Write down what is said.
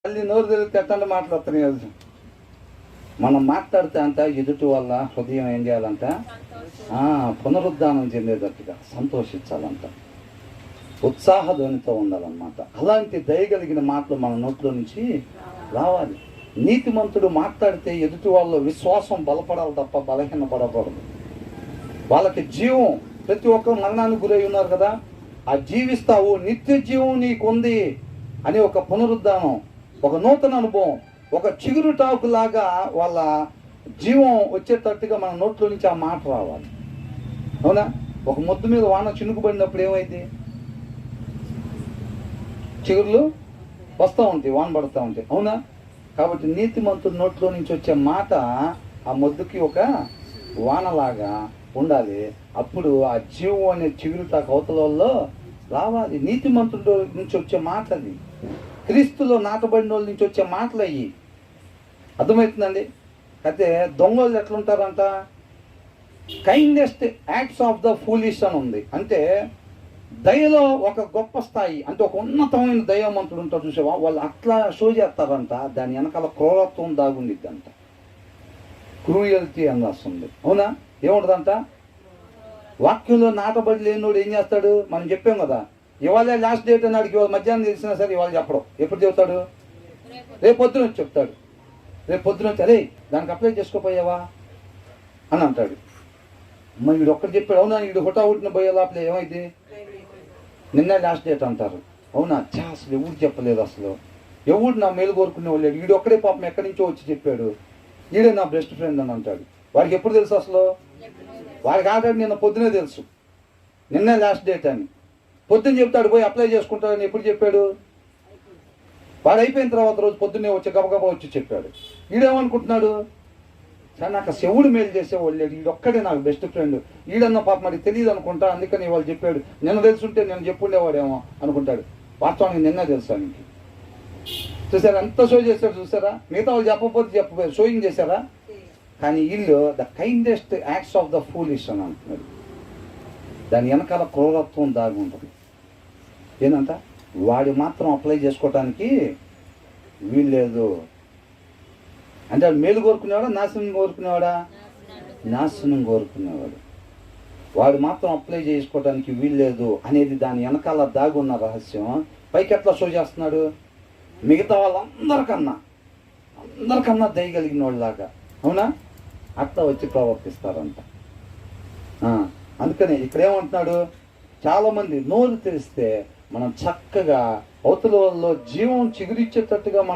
మళ్ళీ నోరు తెలియదు ఎట్టంటే మాట్లాడుతున్నాయి కదా. మనం మాట్లాడితే అంట ఎదుటి వల్ల హృదయం ఏం చేయాలంట, పునరుద్ధానం చెందేటట్టుగా సంతోషించాలంట, ఉత్సాహధ్వనితో ఉండాలన్నమాట. అలాంటి దయగలిగిన మాటలు మన నోట్లో నుంచి రావాలి. నీతిమంతుడు మాట్లాడితే ఎదుటి వాళ్ళ విశ్వాసం బలపడాలి తప్ప బలహీనపడకూడదు. వాళ్ళకి జీవం, ప్రతి ఒక్కరు మరణానికి గురై ఉన్నారు కదా, ఆ జీవిస్తావు, నిత్య జీవం నీకుంది అని ఒక పునరుద్ధానం, ఒక నూతన అనుభవం, ఒక చిగురుటాకు లాగా వాళ్ళ జీవం వచ్చేటట్టుగా మన నోట్లో నుంచి ఆ మాట రావాలి. అవునా? ఒక ముద్దు మీద వాన చినుకుపడినప్పుడు ఏమైంది? చిగురులు వస్తూ ఉంటాయి, వాన పడుతూ ఉంటాయి. అవునా? కాబట్టి నీతిమంతుడి నోట్లో నుంచి వచ్చే మాట ఆ మొద్దుకి ఒక వానలాగా ఉండాలి. అప్పుడు ఆ జీవం అనే చిగురుటాకు అవతలలో రావాలి. నీతిమంతుడి నుంచి వచ్చే మాట అది. క్రీస్తులో నాటబడిన వాళ్ళ నుంచి వచ్చే మాటలు అయ్యి. అర్థమవుతుందండి? అయితే దొంగలు ఎట్లుంటారంట? Kindest acts of the foolish అని ఉంది. అంటే దయలో ఒక గొప్ప స్థాయి, అంటే ఒక ఉన్నతమైన దయామంతుడు ఉంటారు చూసావా, వాళ్ళు అట్లా షో చేస్తారంట. దాని వెనకాల క్రూరత్వం దాగుండిద్దంట, క్రూయల్టీ అని రాస్తుంది. అవునా? ఏముంటుందంట? వాక్యంలో నాటబడి లేనివాడు ఏం చేస్తాడు? మనం చెప్పాం కదా, ఇవాళ లాస్ట్ డేట్ అన్నాడికి ఇవాళ మధ్యాహ్నం తెలిసినా సరే ఇవాళ చెప్పడం. ఎప్పుడు చెప్తాడు? రేపు పొద్దున వచ్చి చెప్తాడు. రేపు పొద్దున వచ్చి అరే దానికి అప్లై చేసుకోపోయావా అని అంటాడు. మరి వీడు ఒక్కటి చెప్పాడు. అవునా? వీడు హుటాహుటిన పోయే లోపల ఏమైంది? నిన్న లాస్ట్ డేట్ అంటారు. అవునా? అసలు ఎవరు చెప్పలేదు, అసలు ఎవడు నా మేలు కోరుకునే వాళ్ళు. వీడు ఒక్కడే పాపం ఎక్కడి నుంచో వచ్చి చెప్పాడు, వీడే నా బెస్ట్ ఫ్రెండ్ అని అంటాడు. వాడికి ఎప్పుడు తెలుసు అసలు? వాడికి ఆల్రెడీ నిన్న పొద్దునే తెలుసు నిన్నే లాస్ట్ డేట్ అని. పొద్దున్న చెప్తాడు పోయి అప్లై చేసుకుంటాడని. ఎప్పుడు చెప్పాడు? వాడు అయిపోయిన తర్వాత రోజు పొద్దున్నే వచ్చి గబగబా వచ్చి చెప్పాడు. వీడేమనుకుంటున్నాడు? సార్ నాకు శివుడు మేలు చేసేవాళ్ళు, వీడొక్కడే నాకు బెస్ట్ ఫ్రెండ్, వీడన్న పాప మరి తెలియదు అనుకుంటా, అందుకని వాళ్ళు చెప్పాడు. నిన్న తెలుసుంటే నేను చెప్పుండేవాడేమో అనుకుంటాడు. వాస్తవానికి నిన్నే తెలుసా నీకు. చూసారా ఎంత షో చేశాడు? చూసారా? మిగతా వాళ్ళు చెప్పకపోతే చెప్పపోయారు, షోయింగ్ చేశారా? కానీ వీళ్ళు the kindest acts of the foolish అని అంటున్నాడు. దాని వెనకాల క్రూరత్వం దాగి ఉంటుంది. ఏంటంట? వాడు మాత్రం అప్లై చేసుకోవటానికి వీల్లేదు అంటే వాడు మేలు కోరుకునేవాడా, నాశనం కోరుకునేవాడా? నాశనం కోరుకునేవాడు. వాడు మాత్రం అప్లై చేసుకోవడానికి వీల్లేదు అనేది దాని వెనకాల దాగున్న రహస్యం. పైకి ఎట్లా షో చేస్తున్నాడు? మిగతా వాళ్ళందరికన్నా దయగలిగిన వాళ్ళలాగా. అవునా? అట్లా వచ్చి ప్రవర్తిస్తారంట. అందుకని ఇక్కడ ఏమంటున్నాడు? చాలామంది నోరు తెరిస్తే మనం చక్కగా అవతల వాళ్ళలో జీవం చిగురిచ్చేటట్టుగా మనం